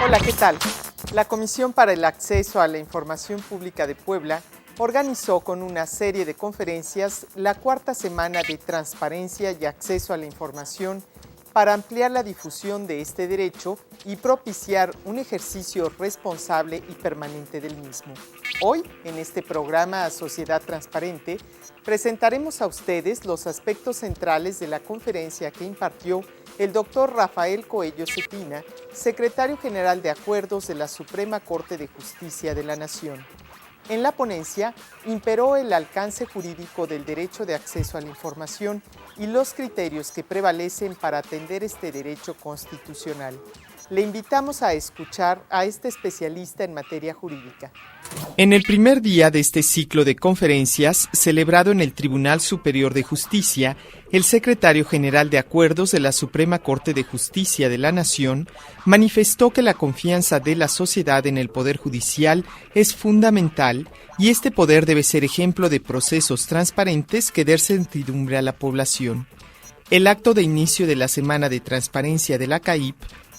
Hola, ¿qué tal? La Comisión para el Acceso a la Información Pública de Puebla organizó con una serie de conferencias la cuarta semana de Transparencia y Acceso a la Información para ampliar la difusión de este derecho y propiciar un ejercicio responsable y permanente del mismo. Hoy, en este programa A Sociedad Transparente, presentaremos a ustedes los aspectos centrales de la conferencia que impartió el doctor Rafael Coello Cetina, secretario general de Acuerdos de la Suprema Corte de Justicia de la Nación. En la ponencia imperó el alcance jurídico del derecho de acceso a la información y los criterios que prevalecen para atender este derecho constitucional. Le invitamos a escuchar a este especialista en materia jurídica. En el primer día de este ciclo de conferencias, celebrado en el Tribunal Superior de Justicia, el secretario general de Acuerdos de la Suprema Corte de Justicia de la Nación manifestó que la confianza de la sociedad en el Poder Judicial es fundamental y este poder debe ser ejemplo de procesos transparentes que den certidumbre a la población. El acto de inicio de la Semana de Transparencia de la CAIP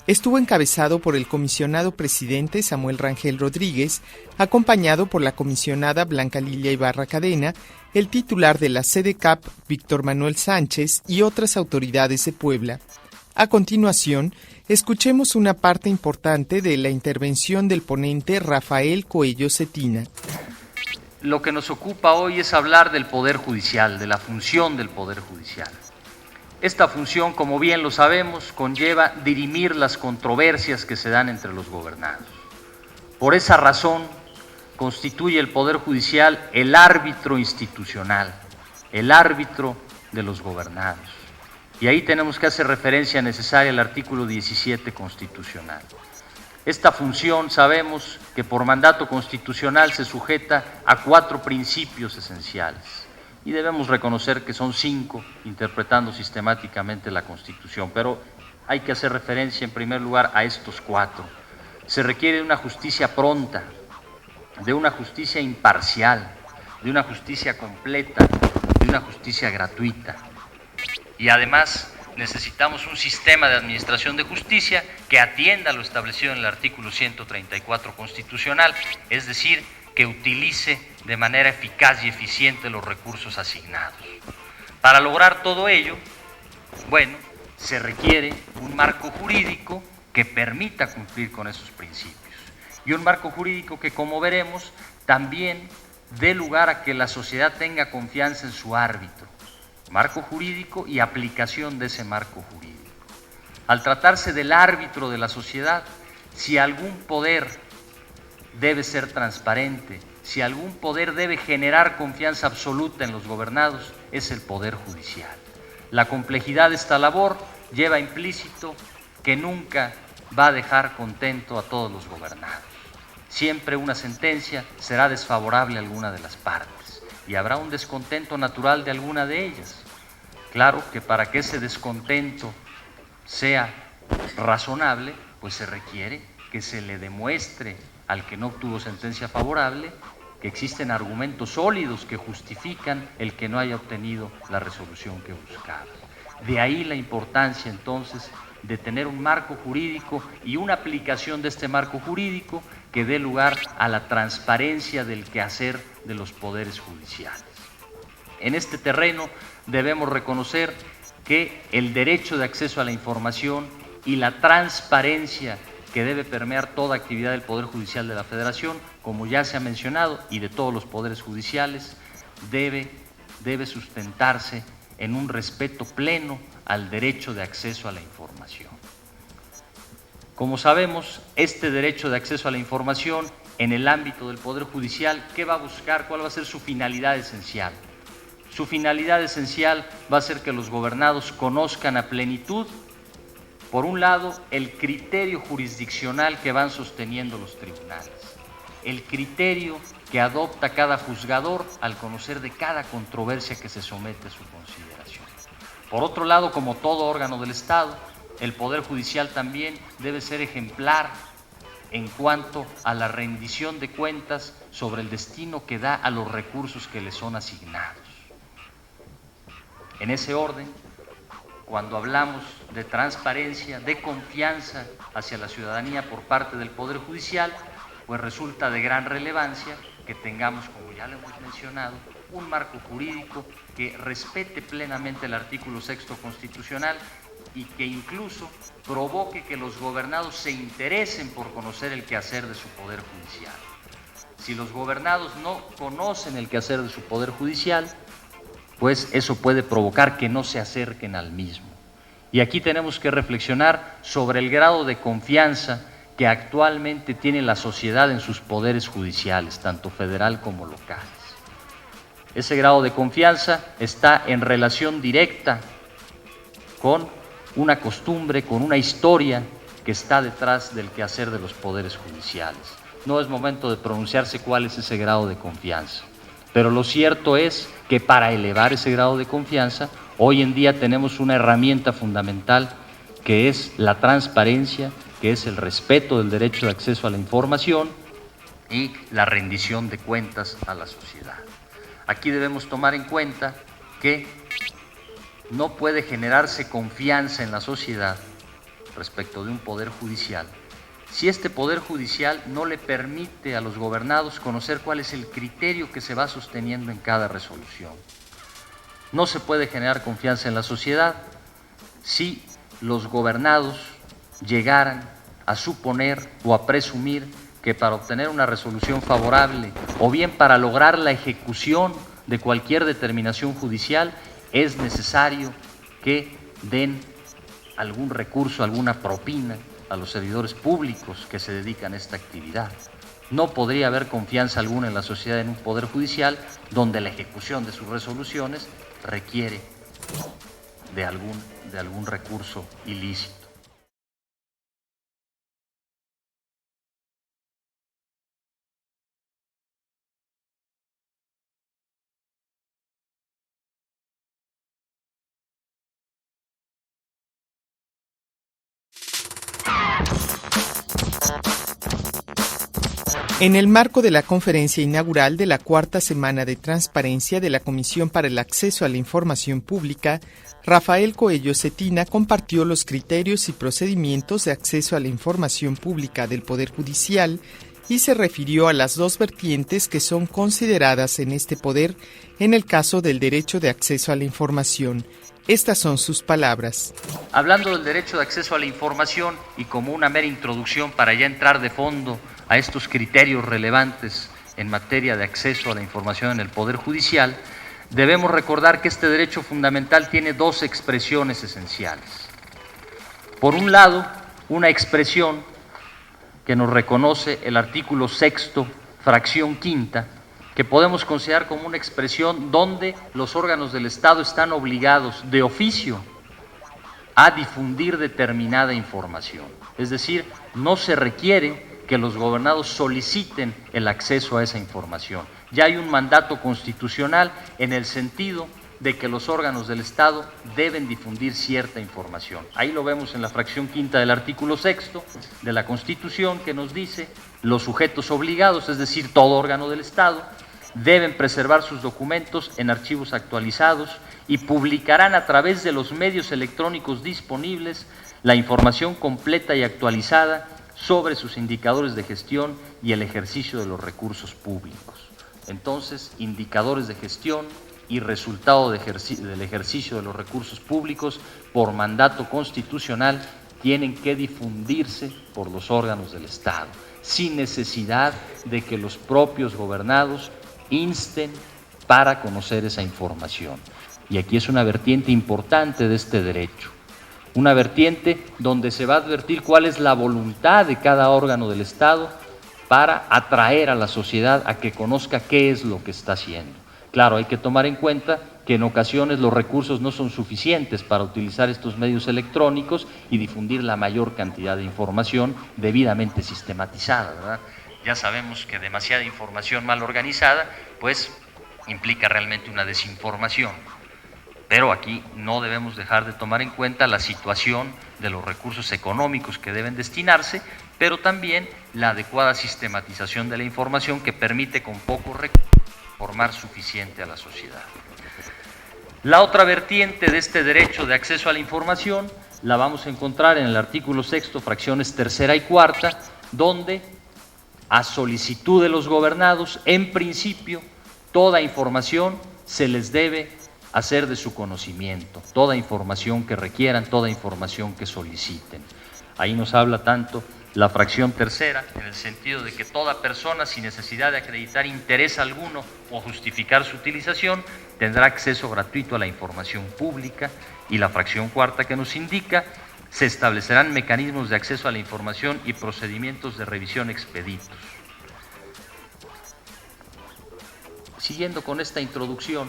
estuvo encabezado por el comisionado presidente Samuel Rangel Rodríguez, acompañado por la comisionada Blanca Lilia Ibarra Cadena, el titular de la SEDECAP, Víctor Manuel Sánchez, y otras autoridades de Puebla. A continuación, escuchemos una parte importante de la intervención del ponente Rafael Coello Cetina. Lo que nos ocupa hoy es hablar del Poder Judicial, de la función del Poder Judicial. Esta función, como bien lo sabemos, conlleva dirimir las controversias que se dan entre los gobernados. Por esa razón, constituye el Poder Judicial el árbitro institucional, el árbitro de los gobernados. Y ahí tenemos que hacer referencia necesaria al artículo 17 constitucional. Esta función sabemos que por mandato constitucional se sujeta a 4 principios esenciales. Y debemos reconocer que son 5, interpretando sistemáticamente la Constitución, pero hay que hacer referencia en primer lugar a estos 4. Se requiere de una justicia pronta, de una justicia imparcial, de una justicia completa, de una justicia gratuita. Y además necesitamos un sistema de administración de justicia que atienda lo establecido en el artículo 134 constitucional, es decir, que utilice de manera eficaz y eficiente los recursos asignados. Para lograr todo ello, se requiere un marco jurídico que permita cumplir con esos principios. Y un marco jurídico que, como veremos, también dé lugar a que la sociedad tenga confianza en su árbitro. Marco jurídico y aplicación de ese marco jurídico. Al tratarse del árbitro de la sociedad, si algún poder debe ser transparente, si algún poder debe generar confianza absoluta en los gobernados, es el Poder Judicial. La complejidad de esta labor lleva implícito que nunca va a dejar contento a todos los gobernados. Siempre una sentencia será desfavorable a alguna de las partes y habrá un descontento natural de alguna de ellas. Claro que para que ese descontento sea razonable, pues se requiere que se le demuestre al que no obtuvo sentencia favorable que existen argumentos sólidos que justifican el que no haya obtenido la resolución que buscaba. De ahí la importancia entonces de tener un marco jurídico y una aplicación de este marco jurídico que dé lugar a la transparencia del quehacer de los poderes judiciales. En este terreno debemos reconocer que el derecho de acceso a la información y la transparencia que debe permear toda actividad del Poder Judicial de la Federación, como ya se ha mencionado, y de todos los poderes judiciales, debe sustentarse en un respeto pleno al derecho de acceso a la información. Como sabemos, este derecho de acceso a la información en el ámbito del Poder Judicial, ¿qué va a buscar? ¿Cuál va a ser su finalidad esencial? Su finalidad esencial va a ser que los gobernados conozcan a plenitud, por un lado, el criterio jurisdiccional que van sosteniendo los tribunales, el criterio que adopta cada juzgador al conocer de cada controversia que se somete a su consideración. Por otro lado, como todo órgano del Estado, el Poder Judicial también debe ser ejemplar en cuanto a la rendición de cuentas sobre el destino que da a los recursos que le son asignados. En ese orden, cuando hablamos de transparencia, de confianza hacia la ciudadanía por parte del Poder Judicial, pues resulta de gran relevancia que tengamos, como ya lo hemos mencionado, un marco jurídico que respete plenamente el artículo 6º constitucional y que incluso provoque que los gobernados se interesen por conocer el quehacer de su Poder Judicial. Si los gobernados no conocen el quehacer de su Poder Judicial, pues eso puede provocar que no se acerquen al mismo. Y aquí tenemos que reflexionar sobre el grado de confianza que actualmente tiene la sociedad en sus poderes judiciales, tanto federal como locales. Ese grado de confianza está en relación directa con una costumbre, con una historia que está detrás del quehacer de los poderes judiciales. No es momento de pronunciarse cuál es ese grado de confianza, pero lo cierto es que para elevar ese grado de confianza, hoy en día tenemos una herramienta fundamental que es la transparencia, que es el respeto del derecho de acceso a la información y la rendición de cuentas a la sociedad. Aquí debemos tomar en cuenta que no puede generarse confianza en la sociedad respecto de un poder judicial si este poder judicial no le permite a los gobernados conocer cuál es el criterio que se va sosteniendo en cada resolución. No se puede generar confianza en la sociedad si los gobernados llegaran a suponer o a presumir que para obtener una resolución favorable o bien para lograr la ejecución de cualquier determinación judicial es necesario que den algún recurso, alguna propina a los servidores públicos que se dedican a esta actividad. No podría haber confianza alguna en la sociedad en un poder judicial donde la ejecución de sus resoluciones requiere de algún recurso ilícito. En el marco de la conferencia inaugural de la cuarta semana de transparencia de la Comisión para el Acceso a la Información Pública, Rafael Coello Cetina compartió los criterios y procedimientos de acceso a la información pública del Poder Judicial y se refirió a las dos vertientes que son consideradas en este poder en el caso del derecho de acceso a la información. Estas son sus palabras. Hablando del derecho de acceso a la información y como una mera introducción para ya entrar de fondo a estos criterios relevantes en materia de acceso a la información en el Poder Judicial, debemos recordar que este derecho fundamental tiene dos expresiones esenciales. Por un lado, una expresión que nos reconoce el artículo 6º, fracción quinta, que podemos considerar como una expresión donde los órganos del Estado están obligados de oficio a difundir determinada información. Es decir, no se requiere que los gobernados soliciten el acceso a esa información. Ya hay un mandato constitucional en el sentido de que los órganos del Estado deben difundir cierta información. Ahí lo vemos en la fracción quinta del artículo 6º de la Constitución, que nos dice: los sujetos obligados, es decir, todo órgano del Estado, deben preservar sus documentos en archivos actualizados y publicarán a través de los medios electrónicos disponibles la información completa y actualizada sobre sus indicadores de gestión y el ejercicio de los recursos públicos. Entonces, indicadores de gestión y resultado del ejercicio de los recursos públicos por mandato constitucional tienen que difundirse por los órganos del Estado, sin necesidad de que los propios gobernados insten para conocer esa información. Y aquí es una vertiente importante de este derecho. Una vertiente donde se va a advertir cuál es la voluntad de cada órgano del Estado para atraer a la sociedad a que conozca qué es lo que está haciendo. Claro, hay que tomar en cuenta que en ocasiones los recursos no son suficientes para utilizar estos medios electrónicos y difundir la mayor cantidad de información debidamente sistematizada, ¿verdad? Ya sabemos que demasiada información mal organizada, pues, implica realmente una desinformación. Pero aquí no debemos dejar de tomar en cuenta la situación de los recursos económicos que deben destinarse pero también la adecuada sistematización de la información que permite con pocos recursos informar suficiente a la sociedad. La otra vertiente de este derecho de acceso a la información la vamos a encontrar en el artículo 6, fracciones tercera y cuarta, donde a solicitud de los gobernados, en principio, toda información se les debe hacer de su conocimiento, toda información que requieran, toda información que soliciten. Ahí nos habla tanto la fracción tercera, en el sentido de que toda persona, sin necesidad de acreditar interés alguno o justificar su utilización, tendrá acceso gratuito a la información pública, y la fracción cuarta que nos indica, se establecerán mecanismos de acceso a la información y procedimientos de revisión expeditos. Siguiendo con esta introducción,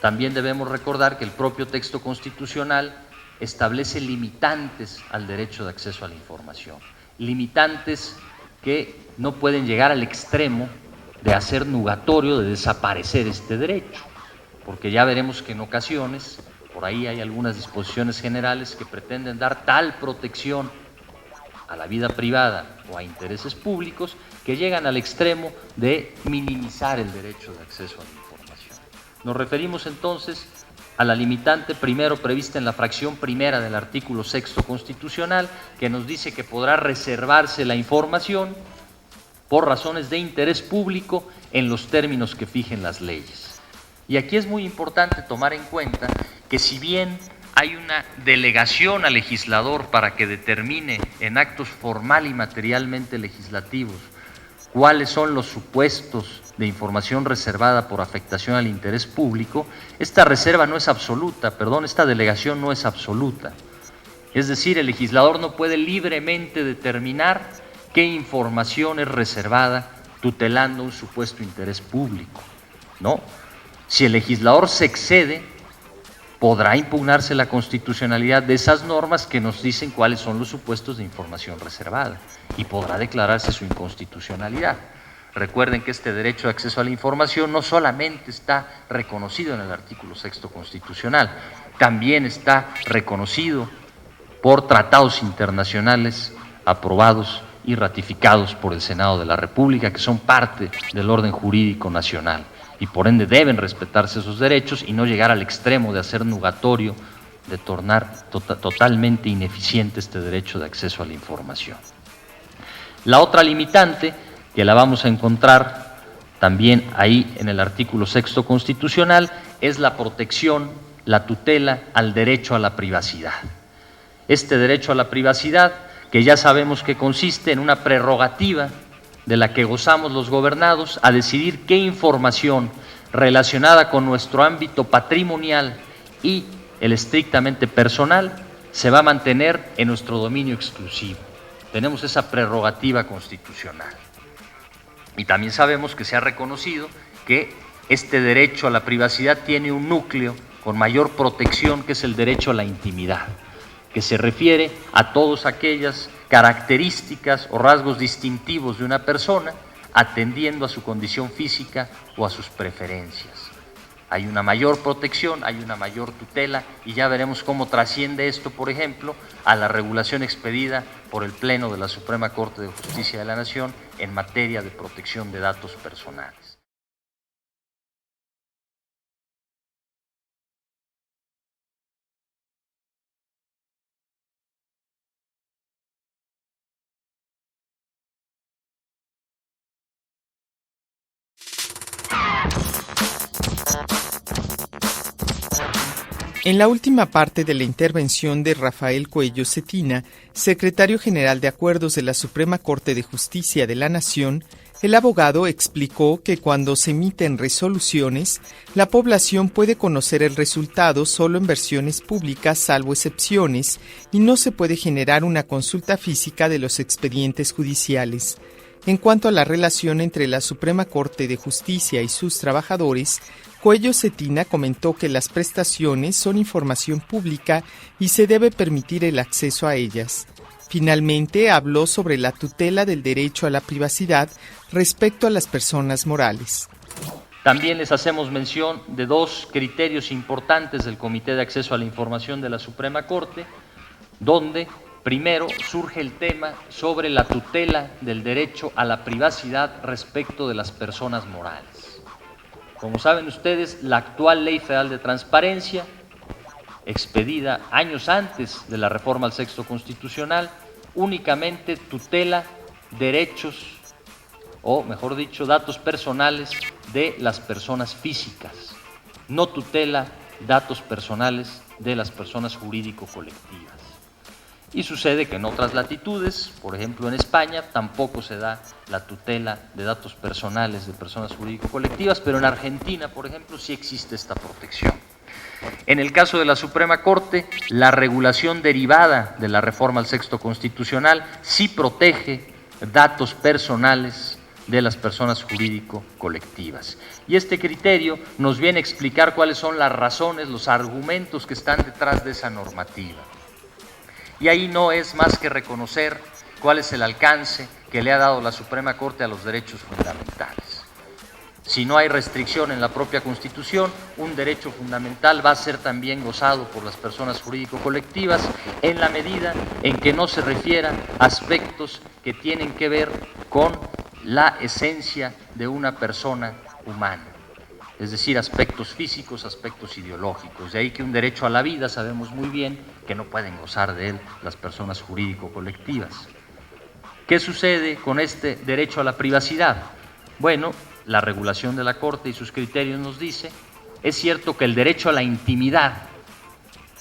también debemos recordar que el propio texto constitucional establece limitantes al derecho de acceso a la información, limitantes que no pueden llegar al extremo de hacer nugatorio, de desaparecer este derecho, porque ya veremos que en ocasiones, por ahí hay algunas disposiciones generales que pretenden dar tal protección a la vida privada o a intereses públicos que llegan al extremo de minimizar el derecho de acceso a la información. Nos referimos entonces a la limitante primero prevista en la fracción primera del artículo 6 constitucional, que nos dice que podrá reservarse la información por razones de interés público en los términos que fijen las leyes. Y aquí es muy importante tomar en cuenta que si bien hay una delegación al legislador para que determine en actos formal y materialmente legislativos cuáles son los supuestos de información reservada por afectación al interés público, esta reserva no es absoluta, esta delegación no es absoluta. Es decir, el legislador no puede libremente determinar qué información es reservada tutelando un supuesto interés público. No. Si el legislador se excede, podrá impugnarse la constitucionalidad de esas normas que nos dicen cuáles son los supuestos de información reservada y podrá declararse su inconstitucionalidad. Recuerden que este derecho de acceso a la información no solamente está reconocido en el artículo 6 constitucional, también está reconocido por tratados internacionales aprobados y ratificados por el Senado de la República, que son parte del orden jurídico nacional, y por ende deben respetarse esos derechos y no llegar al extremo de hacer nugatorio, de tornar totalmente ineficiente este derecho de acceso a la información. La otra limitante, que la vamos a encontrar también ahí en el artículo 6 constitucional, es la protección, la tutela al derecho a la privacidad. Este derecho a la privacidad, que ya sabemos que consiste en una prerrogativa de la que gozamos los gobernados a decidir qué información relacionada con nuestro ámbito patrimonial y el estrictamente personal se va a mantener en nuestro dominio exclusivo. Tenemos esa prerrogativa constitucional. Y también sabemos que se ha reconocido que este derecho a la privacidad tiene un núcleo con mayor protección, que es el derecho a la intimidad, que se refiere a todas aquellas características o rasgos distintivos de una persona, atendiendo a su condición física o a sus preferencias. Hay una mayor protección, hay una mayor tutela, y ya veremos cómo trasciende esto, por ejemplo, a la regulación expedida por el Pleno de la Suprema Corte de Justicia de la Nación en materia de protección de datos personales. En la última parte de la intervención de Rafael Cuello Cetina, secretario general de Acuerdos de la Suprema Corte de Justicia de la Nación, el abogado explicó que cuando se emiten resoluciones, la población puede conocer el resultado solo en versiones públicas, salvo excepciones, y no se puede generar una consulta física de los expedientes judiciales. En cuanto a la relación entre la Suprema Corte de Justicia y sus trabajadores, Cuello Cetina comentó que las prestaciones son información pública y se debe permitir el acceso a ellas. Finalmente, habló sobre la tutela del derecho a la privacidad respecto a las personas morales. También les hacemos mención de dos criterios importantes del Comité de Acceso a la Información de la Suprema Corte, donde Primero, surge el tema sobre la tutela del derecho a la privacidad respecto de las personas morales. Como saben ustedes, la actual Ley Federal de Transparencia, expedida años antes de la reforma al Sexto Constitucional, únicamente tutela derechos, o mejor dicho, datos personales de las personas físicas, no tutela datos personales de las personas jurídico-colectivas. Y sucede que en otras latitudes, por ejemplo en España, tampoco se da la tutela de datos personales de personas jurídico-colectivas, pero en Argentina, por ejemplo, sí existe esta protección. En el caso de la Suprema Corte, la regulación derivada de la reforma al Sexto Constitucional sí protege datos personales de las personas jurídico-colectivas. Y este criterio nos viene a explicar cuáles son las razones, los argumentos que están detrás de esa normativa. Y ahí no es más que reconocer cuál es el alcance que le ha dado la Suprema Corte a los derechos fundamentales. Si no hay restricción en la propia Constitución, un derecho fundamental va a ser también gozado por las personas jurídico-colectivas en la medida en que no se refiera a aspectos que tienen que ver con la esencia de una persona humana, es decir, aspectos físicos, aspectos ideológicos. De ahí que un derecho a la vida, sabemos muy bien que no pueden gozar de él las personas jurídico-colectivas. ¿Qué sucede con este derecho a la privacidad? Bueno, la regulación de la Corte y sus criterios nos dice, es cierto que el derecho a la intimidad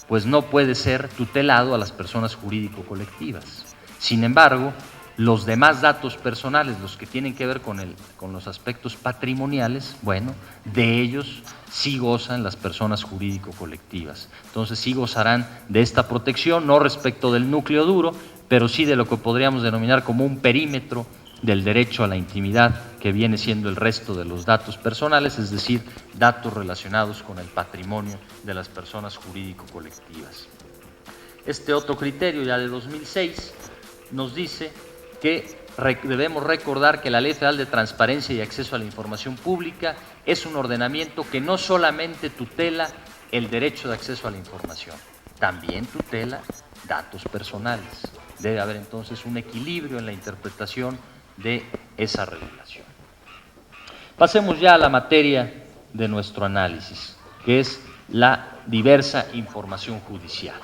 pues no puede ser tutelado a las personas jurídico-colectivas. Sin embargo, los demás datos personales, los que tienen que ver con los aspectos patrimoniales, bueno, de ellos sí gozan las personas jurídico-colectivas. Entonces sí gozarán de esta protección, no respecto del núcleo duro, pero sí de lo que podríamos denominar como un perímetro del derecho a la intimidad, que viene siendo el resto de los datos personales, es decir, datos relacionados con el patrimonio de las personas jurídico-colectivas. Este otro criterio, ya de 2006, nos dice que debemos recordar que la Ley Federal de Transparencia y Acceso a la Información Pública es un ordenamiento que no solamente tutela el derecho de acceso a la información, también tutela datos personales. Debe haber entonces un equilibrio en la interpretación de esa regulación. Pasemos ya a la materia de nuestro análisis, que es la diversa información judicial.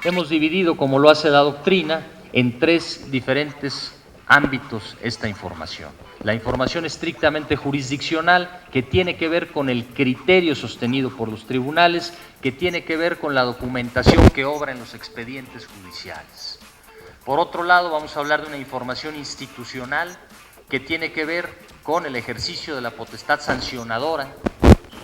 Hemos dividido, como lo hace la doctrina, en tres diferentes ámbitos esta información. La información estrictamente jurisdiccional, que tiene que ver con el criterio sostenido por los tribunales, que tiene que ver con la documentación que obra en los expedientes judiciales. Por otro lado, vamos a hablar de una información institucional que tiene que ver con el ejercicio de la potestad sancionadora,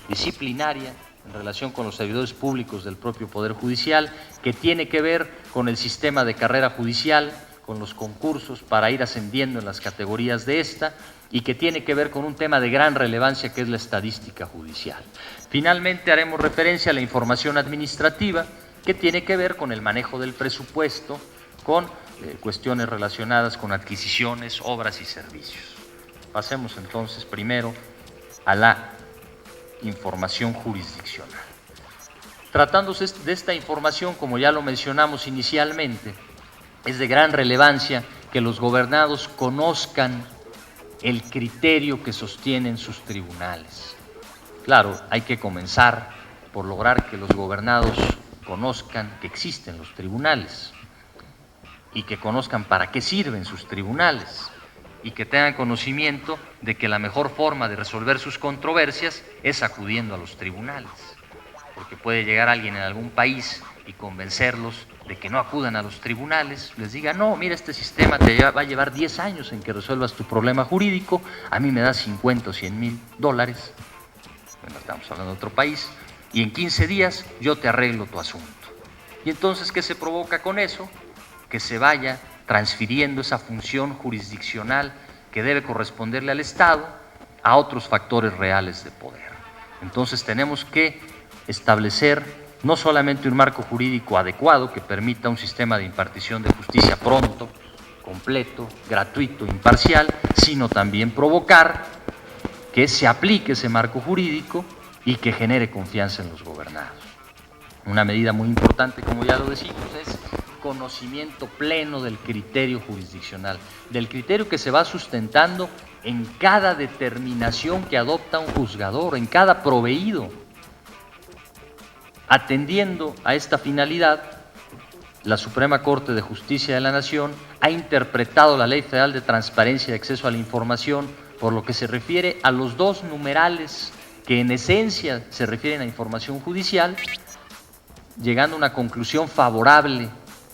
disciplinaria, en relación con los servidores públicos del propio Poder Judicial, que tiene que ver con el sistema de carrera judicial, con los concursos para ir ascendiendo en las categorías de esta, y que tiene que ver con un tema de gran relevancia que es la estadística judicial. Finalmente haremos referencia a la información administrativa, que tiene que ver con el manejo del presupuesto, con cuestiones relacionadas con adquisiciones, obras y servicios. Pasemos entonces primero a la información jurisdiccional. Tratándose de esta información, como ya lo mencionamos inicialmente, es de gran relevancia que los gobernados conozcan el criterio que sostienen sus tribunales. Claro, hay que comenzar por lograr que los gobernados conozcan que existen los tribunales y que conozcan para qué sirven sus tribunales y que tengan conocimiento de que la mejor forma de resolver sus controversias es acudiendo a los tribunales, porque puede llegar alguien en algún país y convencerlos de que no acudan a los tribunales, les diga, no, mira, este sistema te va a llevar 10 años en que resuelvas tu problema jurídico, a mí me das 50 o 100 mil dólares, bueno, estamos hablando de otro país, y en 15 días yo te arreglo tu asunto. Y entonces, ¿qué se provoca con eso? Que se vaya transfiriendo esa función jurisdiccional que debe corresponderle al Estado a otros factores reales de poder. Entonces tenemos que establecer no solamente un marco jurídico adecuado que permita un sistema de impartición de justicia pronto, completo, gratuito, imparcial, sino también provocar que se aplique ese marco jurídico y que genere confianza en los gobernados. Una medida muy importante, como ya lo decimos, es conocimiento pleno del criterio jurisdiccional, del criterio que se va sustentando en cada determinación que adopta un juzgador, en cada proveído. Atendiendo a esta finalidad, la Suprema Corte de Justicia de la Nación ha interpretado la Ley Federal de Transparencia y Acceso a la Información por lo que se refiere a los dos numerales que en esencia se refieren a información judicial, llegando a una conclusión favorable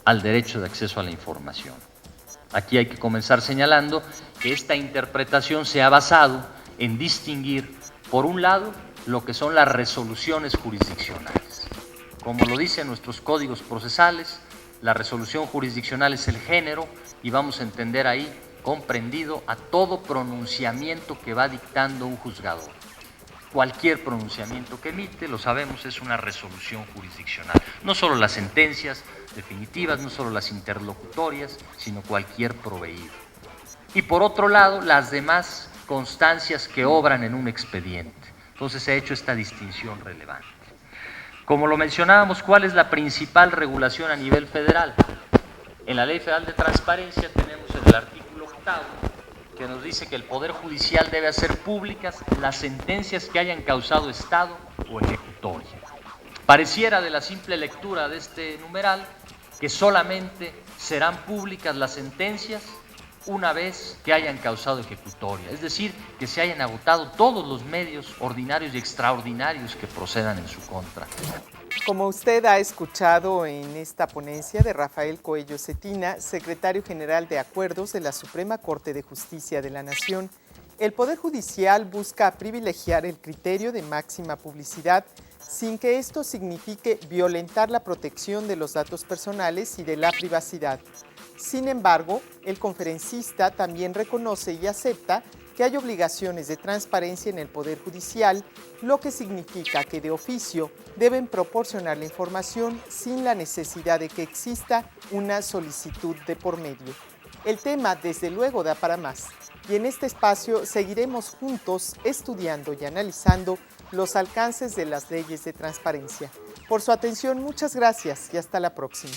al derecho de acceso a la información. Aquí hay que comenzar señalando que esta interpretación se ha basado en distinguir, por un lado, lo que son las resoluciones jurisdiccionales. Como lo dicen nuestros códigos procesales, la resolución jurisdiccional es el género y vamos a entender ahí comprendido a todo pronunciamiento que va dictando un juzgador. Cualquier pronunciamiento que emite, lo sabemos, es una resolución jurisdiccional. No solo las sentencias definitivas, no solo las interlocutorias, sino cualquier proveído. Y por otro lado, las demás constancias que obran en un expediente. Entonces se ha hecho esta distinción relevante. Como lo mencionábamos, ¿cuál es la principal regulación a nivel federal? En la Ley Federal de Transparencia tenemos en el artículo 8º que nos dice que el Poder Judicial debe hacer públicas las sentencias que hayan causado estado o ejecutoria. Pareciera de la simple lectura de este numeral que solamente serán públicas las sentencias una vez que hayan causado ejecutoria, es decir, que se hayan agotado todos los medios ordinarios y extraordinarios que procedan en su contra. Como usted ha escuchado en esta ponencia de Rafael Coello Cetina, secretario general de Acuerdos de la Suprema Corte de Justicia de la Nación, el Poder Judicial busca privilegiar el criterio de máxima publicidad sin que esto signifique violentar la protección de los datos personales y de la privacidad. Sin embargo, el conferencista también reconoce y acepta que hay obligaciones de transparencia en el Poder Judicial, lo que significa que de oficio deben proporcionar la información sin la necesidad de que exista una solicitud de por medio. El tema, desde luego, da para más, y en este espacio seguiremos juntos estudiando y analizando los alcances de las leyes de transparencia. Por su atención, muchas gracias y hasta la próxima.